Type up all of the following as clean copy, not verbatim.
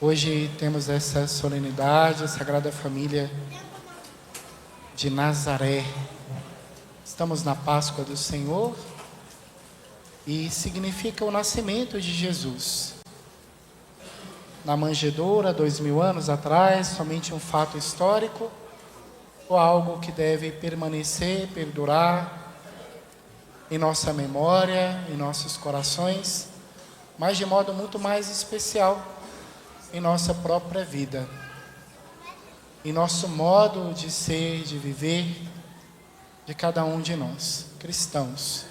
Hoje temos essa solenidade, a Sagrada Família de Nazaré. Estamos na Páscoa do Senhor e significa o nascimento de Jesus. Na manjedoura, 2000 anos atrás, somente um fato histórico ou algo que deve permanecer, perdurar em nossa memória, em nossos corações, mas de modo muito mais especial em nossa própria vida, em nosso modo de ser, de viver, de cada um de nós, cristãos.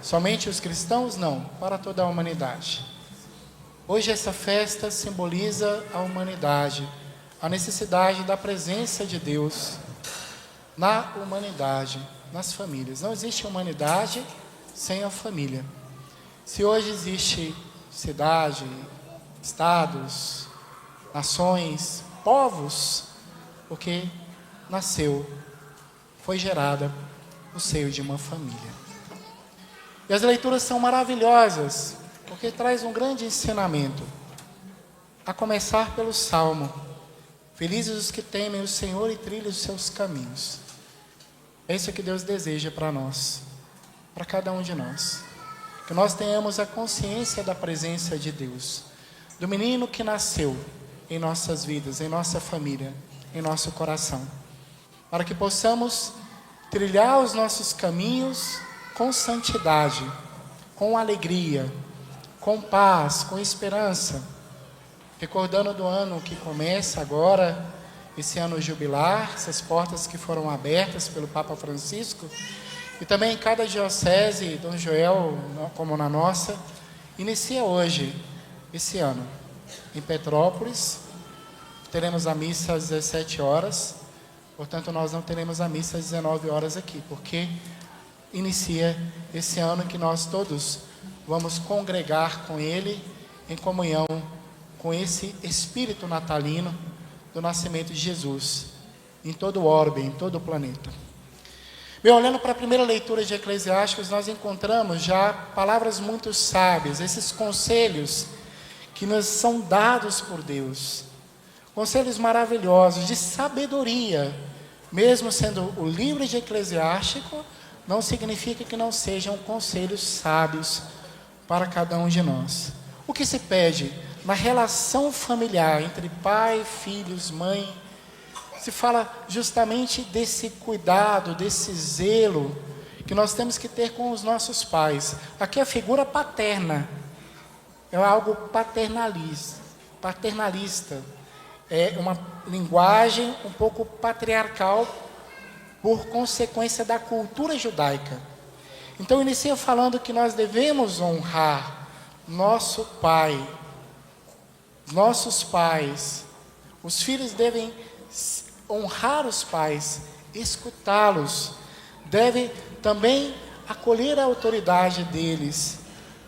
Somente os cristãos? Não, para toda a humanidade. Hoje essa festa simboliza a humanidade, a necessidade da presença de Deus na humanidade, nas famílias. Não existe humanidade sem a família. Se hoje existe cidade, estados, nações, povos, porque nasceu, foi gerada no seio de uma família. E as leituras são maravilhosas, porque traz um grande ensinamento, a começar pelo Salmo: felizes os que temem o Senhor e trilham os seus caminhos. É isso que Deus deseja para nós, para cada um de nós, que nós tenhamos a consciência da presença de Deus, do menino que nasceu em nossas vidas, em nossa família, em nosso coração, para que possamos trilhar os nossos caminhos com santidade, com alegria, com paz, com esperança, recordando do ano que começa agora, esse ano jubilar, essas portas que foram abertas pelo Papa Francisco, e também em cada diocese, Dom Joel, como na nossa, inicia hoje, esse ano, em Petrópolis. Teremos a missa às 17 horas, portanto nós não teremos a missa às 19 horas aqui, porque inicia esse ano que nós todos vamos congregar com Ele, em comunhão com esse espírito natalino do nascimento de Jesus, em todo o orbe, em todo o planeta. Bem, olhando para a primeira leitura de Eclesiásticos, nós encontramos já palavras muito sábias, esses conselhos que nos são dados por Deus, conselhos maravilhosos, de sabedoria. Mesmo sendo o livro de Eclesiástico, não significa que não sejam conselhos sábios para cada um de nós. O que se pede na relação familiar entre pai, filhos, mãe, se fala justamente desse cuidado, desse zelo que nós temos que ter com os nossos pais. Aqui a figura paterna é algo paternalista. É uma linguagem um pouco patriarcal por consequência da cultura judaica. Então inicia falando que nós devemos honrar nosso pai, nossos pais. Os filhos devem honrar os pais, escutá-los, devem também acolher a autoridade deles,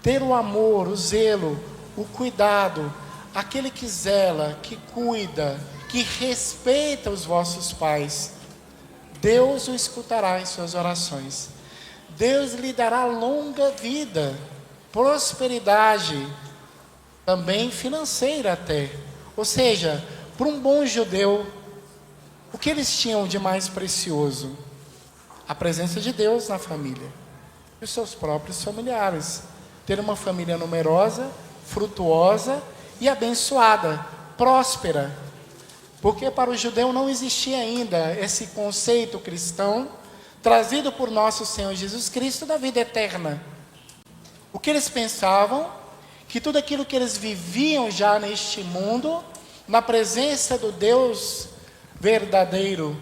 ter o amor, o zelo, o cuidado, aquele que zela, que cuida, que respeita os vossos pais. Deus o escutará em suas orações. Deus lhe dará longa vida, prosperidade, também financeira até. Ou seja, para um bom judeu, o que eles tinham de mais precioso? A presença de Deus na família e os seus próprios familiares. Ter uma família numerosa, frutuosa e abençoada, próspera. Porque para o judeu não existia ainda esse conceito cristão trazido por nosso Senhor Jesus Cristo da vida eterna. O que eles pensavam? Que tudo aquilo que eles viviam já neste mundo, na presença do Deus verdadeiro,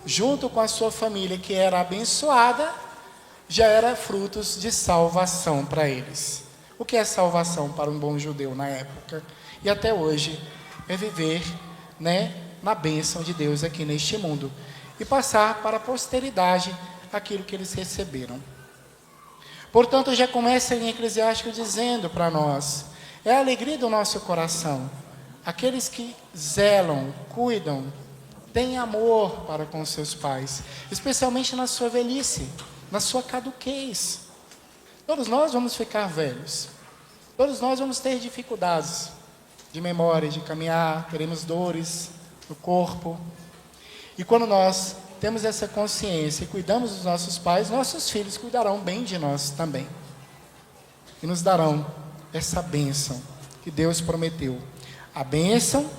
junto com a sua família que era abençoada, já era frutos de salvação para eles. O que é salvação para um bom judeu na época? E até hoje é viver, na bênção de Deus aqui neste mundo e passar para a posteridade aquilo que eles receberam. Portanto, já começa em Eclesiástico dizendo para nós, é a alegria do nosso coração, aqueles que zelam, cuidam, têm amor para com seus pais, especialmente na sua velhice, na sua caduquez. Todos nós vamos ficar velhos, todos nós vamos ter dificuldades, de memória, de caminhar, teremos dores no corpo. E quando nós temos essa consciência e cuidamos dos nossos pais, nossos filhos cuidarão bem de nós também. E nos darão essa bênção que Deus prometeu. A bênção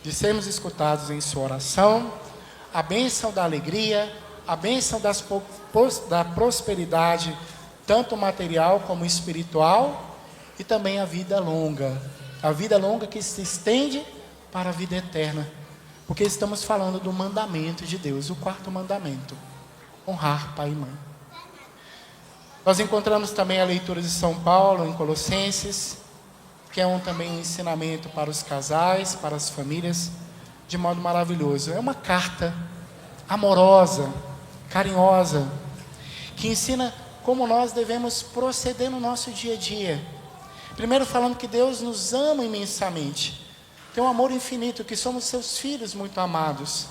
de sermos escutados em sua oração, a bênção da alegria, a bênção da prosperidade, tanto material como espiritual, e também a vida longa que se estende para a vida eterna, porque estamos falando do mandamento de Deus, o 4º mandamento: honrar pai e mãe. Nós encontramos também a leitura de São Paulo em Colossenses, que é também um ensinamento para os casais, para as famílias, de modo maravilhoso. É uma carta amorosa, carinhosa, que ensina como nós devemos proceder no nosso dia a dia. Primeiro falando que Deus nos ama imensamente, tem um amor infinito, que somos seus filhos muito amados.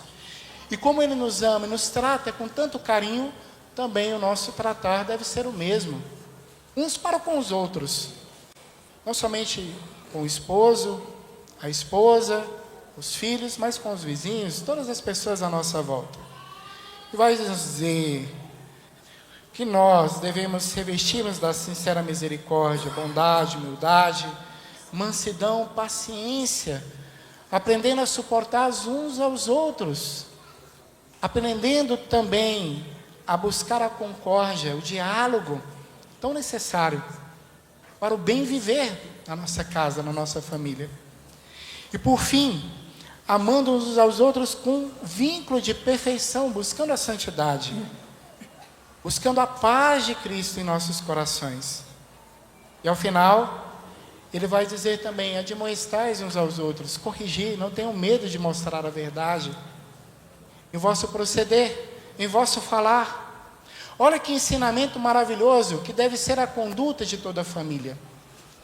E como Ele nos ama e nos trata com tanto carinho, também o nosso tratar deve ser o mesmo, uns para com os outros. Não somente com o esposo, a esposa, os filhos, mas com os vizinhos, todas as pessoas à nossa volta. E vai dizer que nós devemos revestir-nos da sincera misericórdia, bondade, humildade, mansidão, paciência, aprendendo a suportar uns aos outros, aprendendo também a buscar a concórdia, o diálogo, tão necessário para o bem viver na nossa casa, na nossa família. E por fim, amando uns aos outros com vínculo de perfeição, buscando a santidade, buscando a paz de Cristo em nossos corações. E ao final, Ele vai dizer também: admoestais uns aos outros, corrigir, não tenham medo de mostrar a verdade, em vosso proceder, em vosso falar. Olha que ensinamento maravilhoso, que deve ser a conduta de toda a família.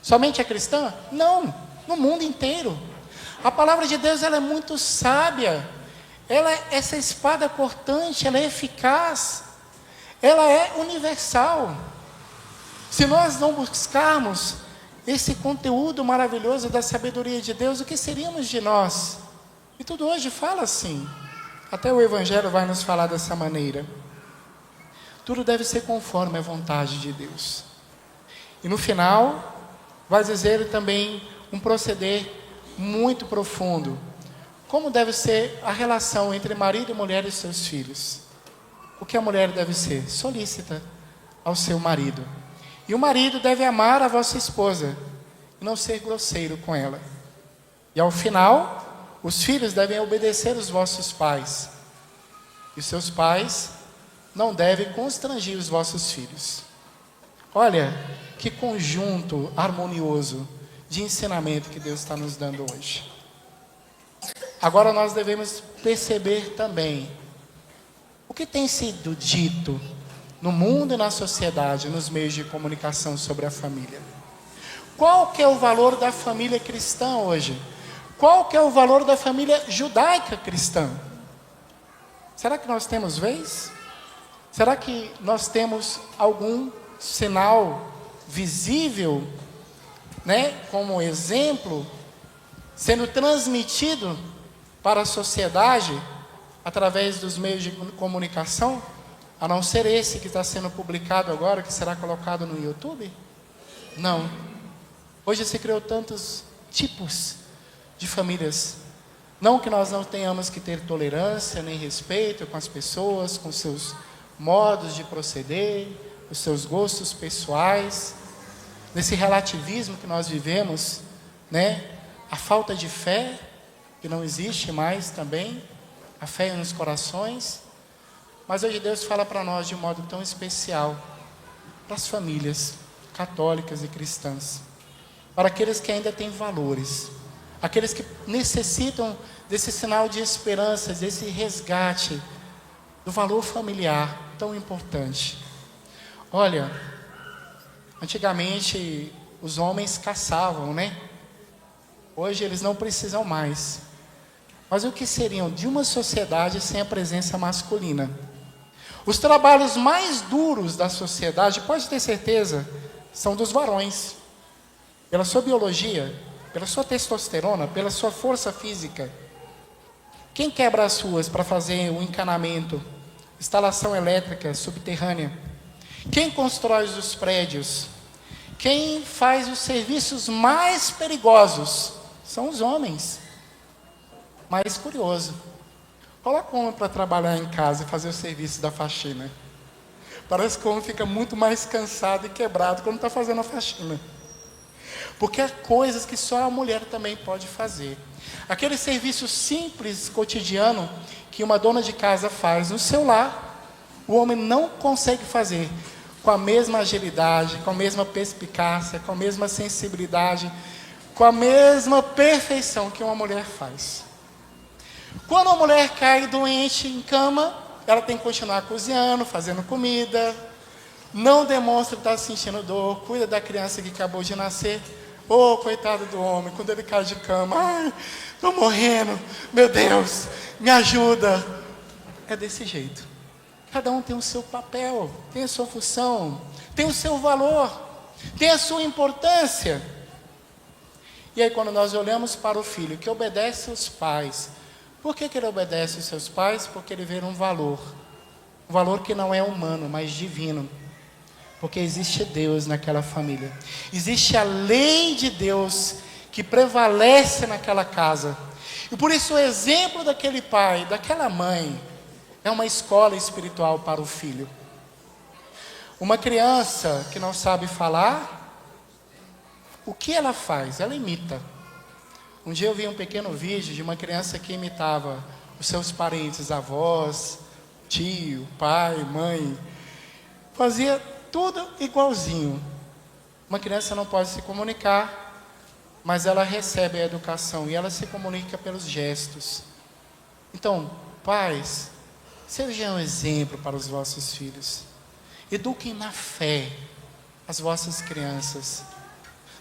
Somente a cristã? Não, no mundo inteiro. A palavra de Deus, ela é muito sábia, essa espada cortante, ela é eficaz, ela é universal. Se nós não buscarmos esse conteúdo maravilhoso da sabedoria de Deus, o que seríamos de nós? E tudo hoje fala assim, até o Evangelho vai nos falar dessa maneira. Tudo deve ser conforme a vontade de Deus. E no final, vai dizer também um proceder muito profundo. Como deve ser a relação entre marido e mulher e seus filhos? O que a mulher deve ser? Solícita ao seu marido. E o marido deve amar a vossa esposa e não ser grosseiro com ela. E ao final, os filhos devem obedecer os vossos pais. E os seus pais não devem constrangir os vossos filhos. Olha que conjunto harmonioso de ensinamento que Deus está nos dando hoje. Agora nós devemos perceber também o que tem sido dito no mundo e na sociedade, nos meios de comunicação sobre a família. Qual que é o valor da família cristã hoje? Qual que é o valor da família judaica cristã? Será que nós temos vez? Será que nós temos algum sinal visível, como exemplo, sendo transmitido para a sociedade através dos meios de comunicação, a não ser esse que está sendo publicado agora, que será colocado no YouTube? Não. Hoje se criou tantos tipos de famílias. Não que nós não tenhamos que ter tolerância nem respeito com as pessoas, com seus modos de proceder, os seus gostos pessoais, nesse relativismo que nós vivemos, a falta de fé, que não existe mais também, a fé nos corações. Mas hoje Deus fala para nós de um modo tão especial, para as famílias católicas e cristãs, para aqueles que ainda têm valores, aqueles que necessitam desse sinal de esperança, desse resgate do valor familiar tão importante. Olha, antigamente os homens caçavam, Hoje eles não precisam mais. Mas o que seriam de uma sociedade sem a presença masculina? Os trabalhos mais duros da sociedade, pode ter certeza, são dos varões. Pela sua biologia, pela sua testosterona, pela sua força física. Quem quebra as ruas para fazer o encanamento, instalação elétrica subterrânea? Quem constrói os prédios? Quem faz os serviços mais perigosos? São os homens. Mas curioso, coloca o homem para trabalhar em casa e fazer o serviço da faxina. Parece que o homem fica muito mais cansado e quebrado quando está fazendo a faxina. Porque há coisas que só a mulher também pode fazer. Aquele serviço simples, cotidiano, que uma dona de casa faz no seu lar, o homem não consegue fazer com a mesma agilidade, com a mesma perspicácia, com a mesma sensibilidade, com a mesma perfeição que uma mulher faz. Quando a mulher cai doente em cama, ela tem que continuar cozinhando, fazendo comida, não demonstra estar sentindo dor, cuida da criança que acabou de nascer. Oh, coitado do homem, quando ele cai de cama, ai, estou morrendo, meu Deus, me ajuda. É desse jeito. Cada um tem o seu papel, tem a sua função, tem o seu valor, tem a sua importância. E aí quando nós olhamos para o filho que obedece aos pais, por que ele obedece aos seus pais? Porque ele vê um valor que não é humano, mas divino. Porque existe Deus naquela família. Existe a lei de Deus que prevalece naquela casa. E por isso o exemplo daquele pai, daquela mãe, é uma escola espiritual para o filho. Uma criança que não sabe falar, o que ela faz? Ela imita. Um dia eu vi um pequeno vídeo de uma criança que imitava os seus parentes, avós, tio, pai, mãe. Fazia tudo igualzinho. Uma criança não pode se comunicar, mas ela recebe a educação e ela se comunica pelos gestos. Então, pais, sejam um exemplo para os vossos filhos. Eduquem na fé as vossas crianças.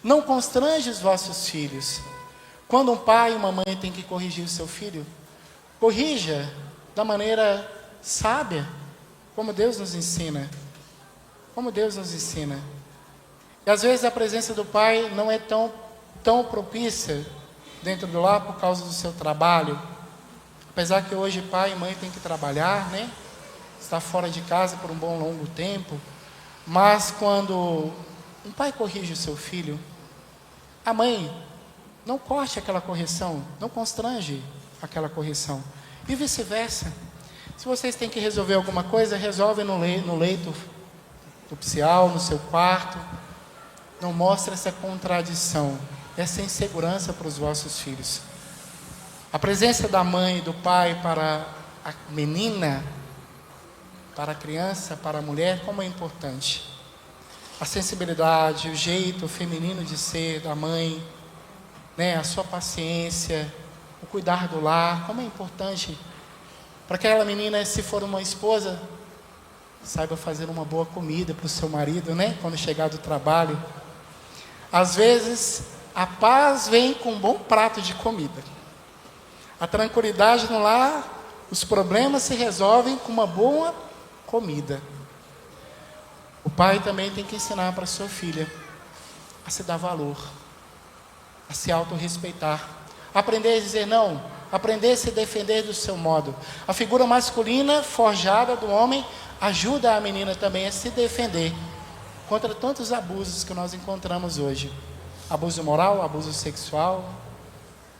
Não constrange os vossos filhos. Quando um pai e uma mãe tem que corrigir o seu filho, corrija da maneira sábia, como Deus nos ensina. Como Deus nos ensina. E às vezes a presença do pai não é tão propícia dentro do lar por causa do seu trabalho. Apesar que hoje pai e mãe têm que trabalhar, né? Está fora de casa por um bom longo tempo. Mas quando um pai corrige o seu filho, a mãe não corte aquela correção, não constrange aquela correção. E vice-versa. Se vocês têm que resolver alguma coisa, resolve no leito nupcial, no seu quarto. Não mostre essa contradição, essa insegurança para os vossos filhos. A presença da mãe e do pai para a menina, para a criança, para a mulher, como é importante. A sensibilidade, o jeito feminino de ser da mãe, né, a sua paciência, o cuidar do lar, como é importante para aquela menina, se for uma esposa, saiba fazer uma boa comida para o seu marido, né, quando chegar do trabalho. Às vezes, a paz vem com um bom prato de comida. A tranquilidade no lar, os problemas se resolvem com uma boa comida. O pai também tem que ensinar para sua filha a se dar valor, a se autorrespeitar, aprender a dizer não, aprender a se defender do seu modo. A figura masculina forjada do homem ajuda a menina também a se defender contra tantos abusos que nós encontramos hoje. Abuso moral, abuso sexual.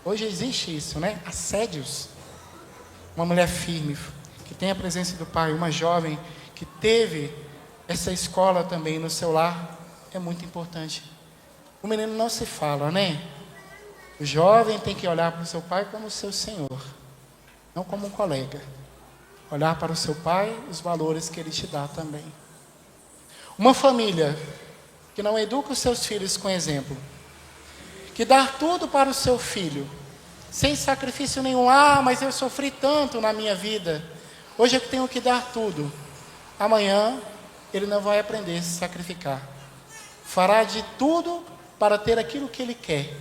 Hoje existe isso, né? Assédios. Uma mulher firme, que tem a presença do pai, uma jovem que teve essa escola também no seu lar, é muito importante. O menino não se fala, né? O jovem tem que olhar para o seu pai como o seu senhor, não como um colega. Olhar para o seu pai, os valores que ele te dá também. Uma família que não educa os seus filhos com exemplo, que dá tudo para o seu filho, sem sacrifício nenhum. Ah, mas eu sofri tanto na minha vida, hoje eu tenho que dar tudo. Amanhã ele não vai aprender a se sacrificar. Fará de tudo para ter aquilo que ele quer,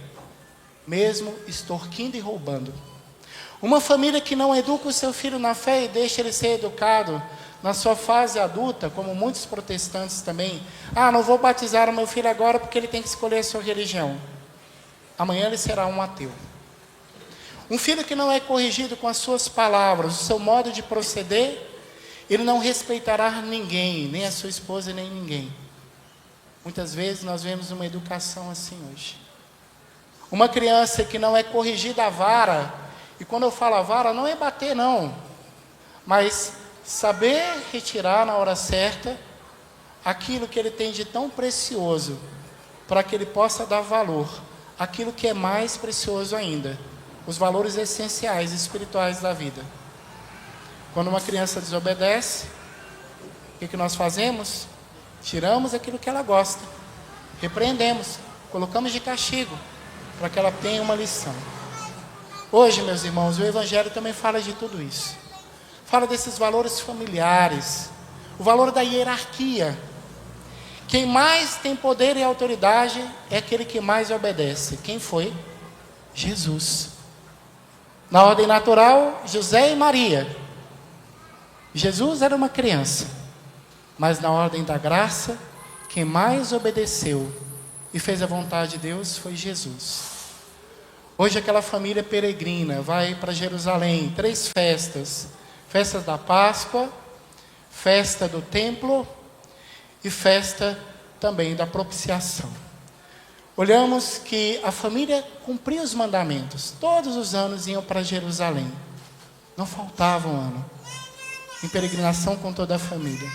mesmo extorquindo e roubando. Uma família que não educa o seu filho na fé e deixa ele ser educado na sua fase adulta, como muitos protestantes também. Ah, não vou batizar o meu filho agora porque ele tem que escolher a sua religião. amanhã ele será um ateu. Um filho que não é corrigido com as suas palavras, o seu modo de proceder, ele não respeitará ninguém, nem a sua esposa, nem ninguém. Muitas vezes nós vemos uma educação assim hoje. Uma criança que não é corrigida à vara, e quando eu falo a vara, não é bater não, mas saber retirar na hora certa aquilo que ele tem de tão precioso, para que ele possa dar valor àquilo que é mais precioso ainda, os valores essenciais espirituais da vida. Quando uma criança desobedece, o que nós fazemos? Tiramos aquilo que ela gosta, repreendemos, colocamos de castigo, para que ela tenha uma lição. Hoje, meus irmãos, o Evangelho também fala de tudo isso. Fala desses valores familiares, o valor da hierarquia. Quem mais tem poder e autoridade é aquele que mais obedece. Quem foi? Jesus. Na ordem natural, José e Maria. Jesus era uma criança, mas na ordem da graça, quem mais obedeceu e fez a vontade de Deus foi Jesus. Hoje aquela família peregrina vai para Jerusalém, 3 festas. Festa da Páscoa, festa do templo e festa também da propiciação. Olhamos que a família cumpria os mandamentos. Todos os anos iam para Jerusalém. Não faltava um ano. Em peregrinação com toda a família.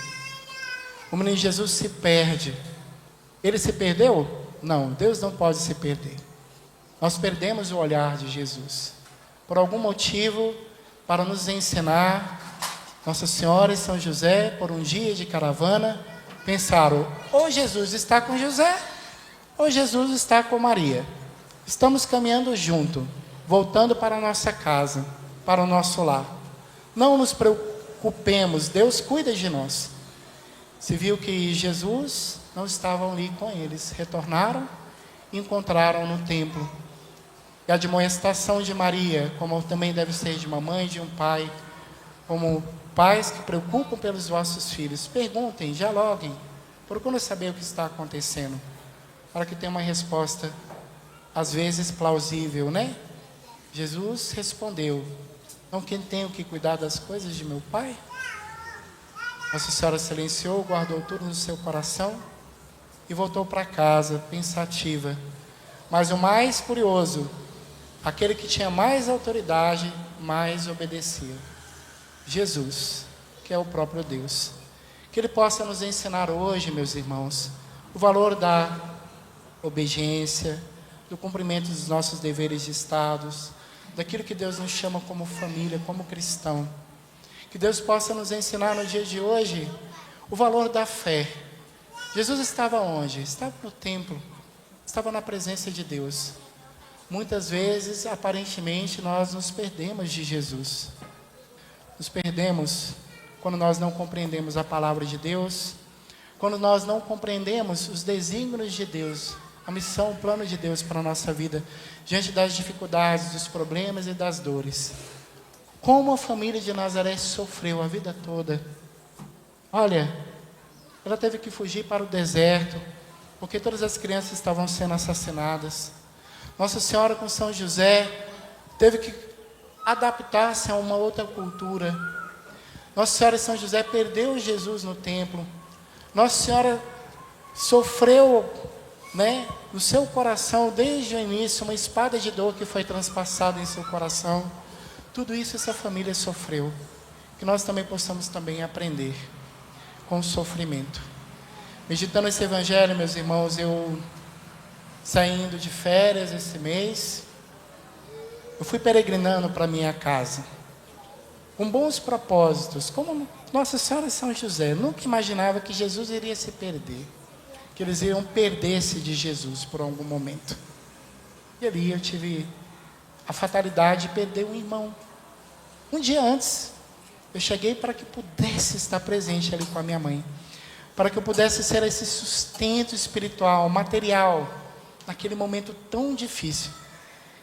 O menino Jesus se perde. Ele se perdeu? Não, Deus não pode se perder. Nós perdemos o olhar de Jesus. Por algum motivo, para nos ensinar, Nossa Senhora e São José, por um dia de caravana, pensaram, ou Jesus está com José, ou Jesus está com Maria. Estamos caminhando junto, voltando para a nossa casa, para o nosso lar. Não nos preocupemos, Deus cuida de nós. Se viu que Jesus não estava ali com eles, retornaram e encontraram no templo. E a admoestação de Maria, como também deve ser de uma mãe e de um pai, como pais que preocupam pelos vossos filhos, perguntem, dialoguem, procurem saber o que está acontecendo, para que tenha uma resposta, às vezes plausível, né? Jesus respondeu, não que tenho que cuidar das coisas de meu pai? Nossa Senhora silenciou, guardou tudo no seu coração e voltou para casa, pensativa. Mas o mais curioso, aquele que tinha mais autoridade, mais obedecia. Jesus, que é o próprio Deus. Que Ele possa nos ensinar hoje, meus irmãos, o valor da obediência, do cumprimento dos nossos deveres de Estado, daquilo que Deus nos chama como família, como cristão. Que Deus possa nos ensinar no dia de hoje o valor da fé. Jesus estava onde? Estava no templo, estava na presença de Deus. Muitas vezes, aparentemente, nós nos perdemos de Jesus. Nos perdemos quando nós não compreendemos a palavra de Deus, quando nós não compreendemos os desígnios de Deus, a missão, o plano de Deus para a nossa vida, diante das dificuldades, dos problemas e das dores. Como a família de Nazaré sofreu a vida toda. Olha, ela teve que fugir para o deserto, porque todas as crianças estavam sendo assassinadas. Nossa Senhora com São José teve que adaptar-se a uma outra cultura. Nossa Senhora e São José perdeu Jesus no templo. Nossa Senhora sofreu, no seu coração, desde o início, uma espada de dor que foi transpassada em seu coração. Tudo isso essa família sofreu. Que nós também possamos também aprender com o sofrimento. Meditando esse Evangelho, meus irmãos, eu saindo de férias esse mês, eu fui peregrinando para minha casa, com bons propósitos, como Nossa Senhora e São José. Nunca imaginava que Jesus iria se perder, que eles iriam perder-se de Jesus por algum momento. E ali eu tive a fatalidade de perder um irmão. Um dia antes, eu cheguei para que pudesse estar presente ali com a minha mãe, para que eu pudesse ser esse sustento espiritual, material, naquele momento tão difícil,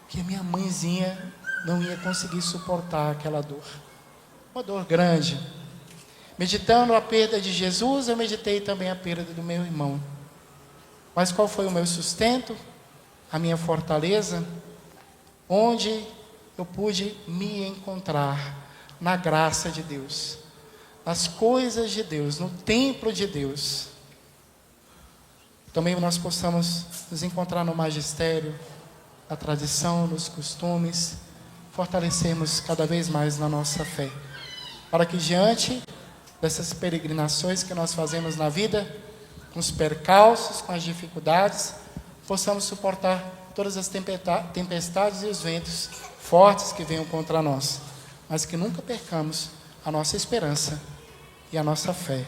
que a minha mãezinha não ia conseguir suportar aquela dor. Uma dor grande. Meditando a perda de Jesus, eu meditei também a perda do meu irmão. Mas qual foi o meu sustento? a minha fortaleza, onde eu pude me encontrar na graça de Deus, nas coisas de Deus, no templo de Deus. Também nós possamos nos encontrar no magistério, na tradição, nos costumes, fortalecermos cada vez mais na nossa fé, para que diante dessas peregrinações que nós fazemos na vida, com os percalços, com as dificuldades, possamos suportar todas as tempestades e os ventos fortes que venham contra nós, mas que nunca percamos a nossa esperança e a nossa fé